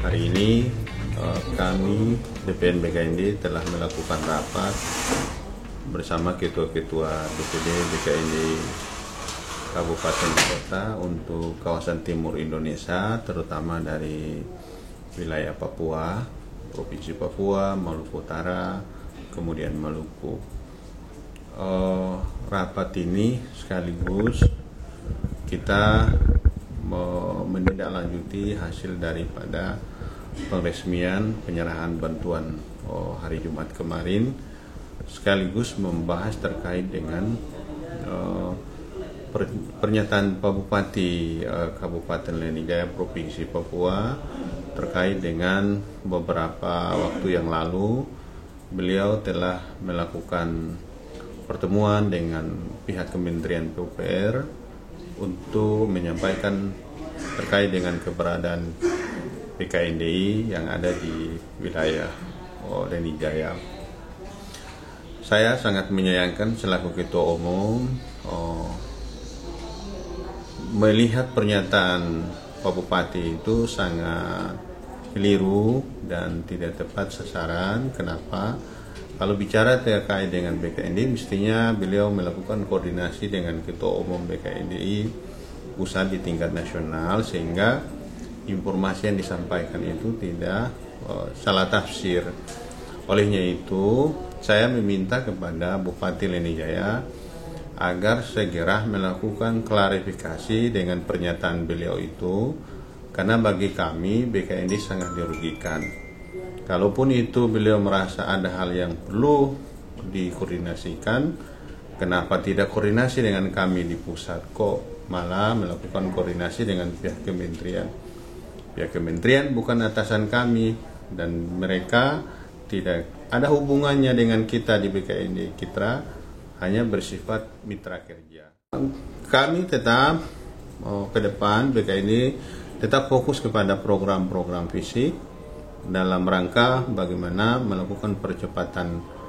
Hari ini kami DPN BKND telah melakukan rapat bersama ketua-ketua DPD BKND Kabupaten Kota untuk kawasan Timur Indonesia, terutama dari wilayah Papua, Provinsi Papua, Maluku Utara, kemudian Maluku. Rapat ini sekaligus kita menindaklanjuti hasil daripada peresmian penyerahan bantuan hari Jumat kemarin, sekaligus membahas terkait dengan pernyataan Pak Bupati Kabupaten Lenijaya Provinsi Papua terkait dengan beberapa waktu yang lalu beliau telah melakukan pertemuan dengan pihak Kementerian PUPR untuk menyampaikan terkait dengan keberadaan BKNDI yang ada di wilayah Lenijaya. Saya sangat menyayangkan selaku Ketua Umum melihat pernyataan Pak Bupati itu sangat keliru dan tidak tepat sasaran. Kenapa? Kalau bicara terkait dengan BKNDI, mestinya beliau melakukan koordinasi dengan Ketua Umum BKNDI pusat di tingkat nasional, sehingga informasi yang disampaikan itu tidak salah tafsir. Olehnya itu, saya meminta kepada Bupati Lenijaya agar segera melakukan klarifikasi dengan pernyataan beliau itu, karena bagi kami BKNDI sangat dirugikan. Kalaupun itu beliau merasa ada hal yang perlu dikoordinasikan, kenapa tidak koordinasi dengan kami di pusat, kok malah melakukan koordinasi dengan pihak kementerian. Pihak kementerian bukan atasan kami dan mereka tidak ada hubungannya dengan kita di BKND. Kita hanya bersifat mitra kerja. Kami tetap ke depan BKND tetap fokus kepada program-program fisik dalam rangka bagaimana melakukan percepatan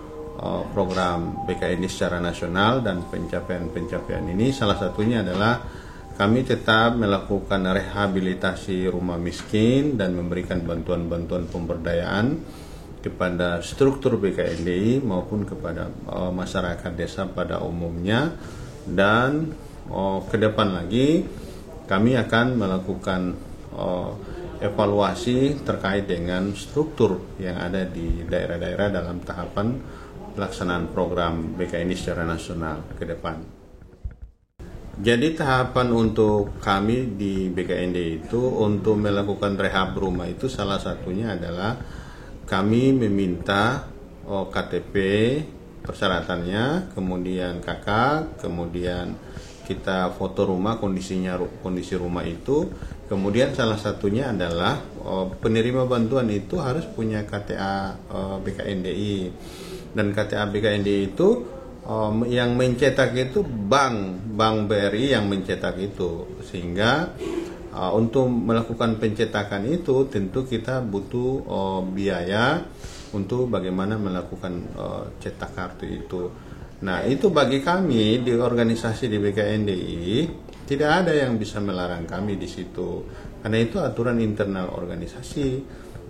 program BKND secara nasional, dan pencapaian-pencapaian ini salah satunya adalah kami tetap melakukan rehabilitasi rumah miskin dan memberikan bantuan-bantuan pemberdayaan kepada struktur BKNDI maupun kepada masyarakat desa pada umumnya. Dan ke depan lagi kami akan melakukan evaluasi terkait dengan struktur yang ada di daerah-daerah dalam tahapan pelaksanaan program BKNDI secara nasional ke depan. Jadi tahapan untuk kami di BKNDI itu untuk melakukan rehab rumah itu salah satunya adalah kami meminta KTP persyaratannya, kemudian KK, kemudian kita foto rumah, kondisi rumah itu. Kemudian salah satunya adalah penerima bantuan itu harus punya KTA BKNDI, dan KTA BKNDI itu yang mencetak itu bank BRI yang mencetak itu, sehingga untuk melakukan pencetakan itu tentu kita butuh biaya untuk bagaimana melakukan cetak kartu itu. Nah, itu bagi kami di organisasi di BKNDI tidak ada yang bisa melarang kami di situ, karena itu aturan internal organisasi.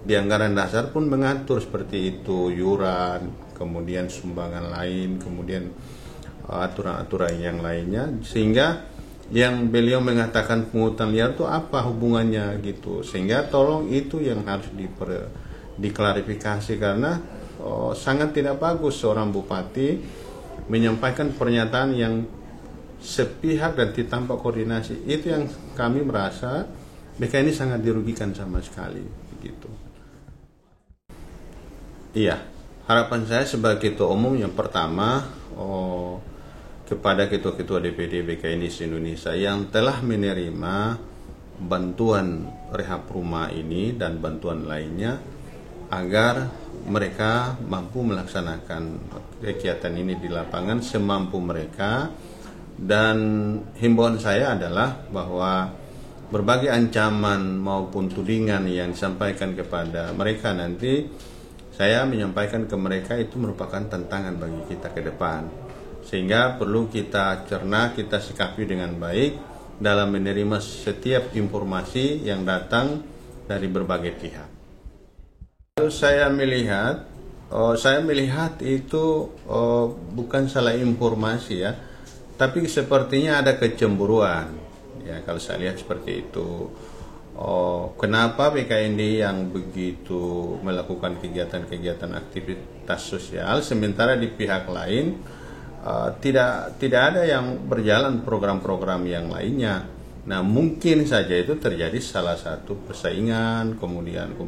Di anggaran dasar pun mengatur seperti itu, yuran, kemudian sumbangan lain, kemudian aturan-aturan yang lainnya, sehingga yang beliau mengatakan pungutan liar itu apa hubungannya gitu, sehingga tolong itu yang harus diklarifikasi, karena sangat tidak bagus seorang bupati menyampaikan pernyataan yang sepihak dan tanpa koordinasi. Itu yang kami merasa BKNDI sangat dirugikan sama sekali begitu. Iya, harapan saya sebagai ketua umum yang pertama kepada ketua-ketua DPD BKNDI se-Indonesia yang telah menerima bantuan rehab rumah ini dan bantuan lainnya, agar mereka mampu melaksanakan kegiatan ini di lapangan semampu mereka. Dan himbauan saya adalah bahwa berbagai ancaman maupun tudingan yang disampaikan kepada mereka nanti, saya menyampaikan ke mereka itu merupakan tantangan bagi kita ke depan, sehingga perlu kita cerna, kita sikapi dengan baik dalam menerima setiap informasi yang datang dari berbagai pihak. Lalu saya melihat itu bukan salah informasi ya, tapi sepertinya ada kecemburuan ya, kalau saya lihat seperti itu. Kenapa BKND yang begitu melakukan kegiatan-kegiatan aktivitas sosial, sementara di pihak lain tidak ada yang berjalan program-program yang lainnya. Nah, mungkin saja itu terjadi salah satu persaingan, kemudian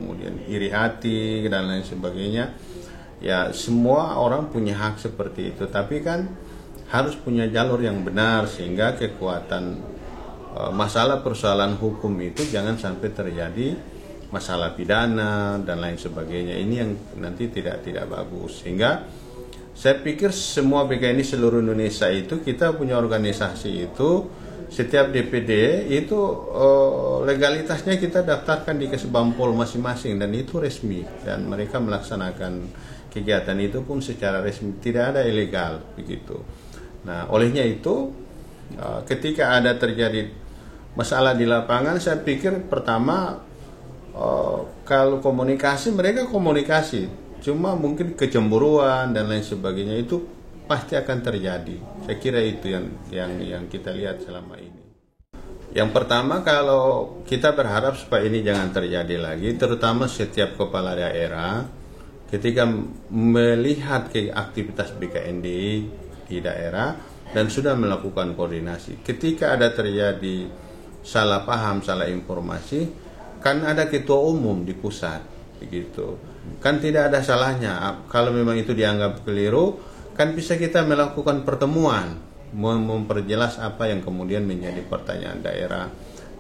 iri hati dan lain sebagainya. Ya, semua orang punya hak seperti itu, tapi kan harus punya jalur yang benar sehingga kekuatan masalah persoalan hukum itu jangan sampai terjadi masalah pidana dan lain sebagainya. Ini yang nanti tidak bagus. Sehingga saya pikir semua BKND seluruh Indonesia itu, kita punya organisasi itu, setiap DPD itu legalitasnya kita daftarkan di Kesbampol masing-masing dan itu resmi, dan mereka melaksanakan kegiatan itu pun secara resmi, tidak ada ilegal begitu. Nah, olehnya itu ketika ada terjadi masalah di lapangan, saya pikir pertama kalau komunikasi, mereka komunikasi, cuma mungkin kecemburuan dan lain sebagainya itu pasti akan terjadi. Saya kira itu yang kita lihat selama ini. Yang pertama, kalau kita berharap supaya ini jangan terjadi lagi, terutama setiap kepala daerah ketika melihat aktivitas BKND di daerah dan sudah melakukan koordinasi, ketika ada terjadi salah paham, salah informasi, kan ada ketua umum di pusat begitu. Kan tidak ada salahnya kalau memang itu dianggap keliru, kan bisa kita melakukan pertemuan memperjelas apa yang kemudian menjadi pertanyaan daerah.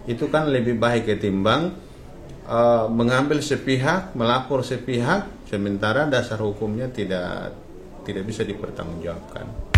Itu kan lebih baik ketimbang mengambil sepihak, melapor sepihak, sementara dasar hukumnya tidak bisa dipertanggungjawabkan.